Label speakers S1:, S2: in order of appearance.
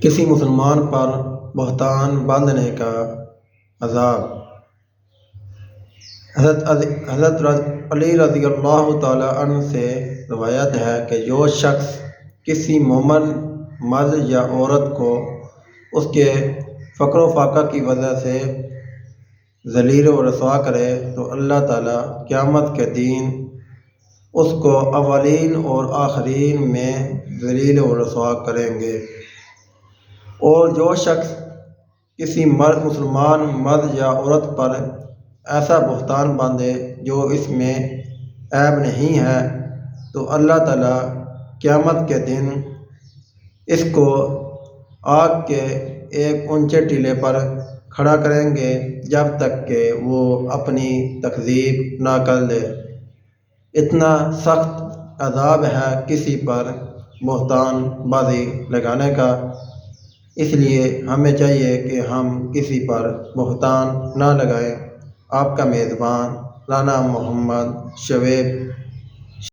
S1: کسی مسلمان پر بہتان باندھنے کا عذاب۔ حضرت علی رضی اللہ تعالیٰ عنہ سے روایت ہے کہ جو شخص کسی مومن مرد یا عورت کو اس کے فقر و فاقہ کی وجہ سے ذلیل و رسوا کرے تو اللہ تعالیٰ قیامت کے دن اس کو اولین اور آخرین میں ذلیل و رسوا کریں گے۔ اور جو شخص کسی مسلمان مرد یا عورت پر ایسا بہتان باندھے جو اس میں عیب نہیں ہے تو اللہ تعالیٰ قیامت کے دن اس کو آگ کے ایک اونچے ٹیلے پر کھڑا کریں گے جب تک کہ وہ اپنی تکذیب نہ کر لے۔ اتنا سخت عذاب ہے کسی پر بہتان بازی لگانے کا، اس لیے ہمیں چاہیے کہ ہم کسی پر بہتان نہ لگائیں۔ آپ کا میزبان رانا محمد شعیب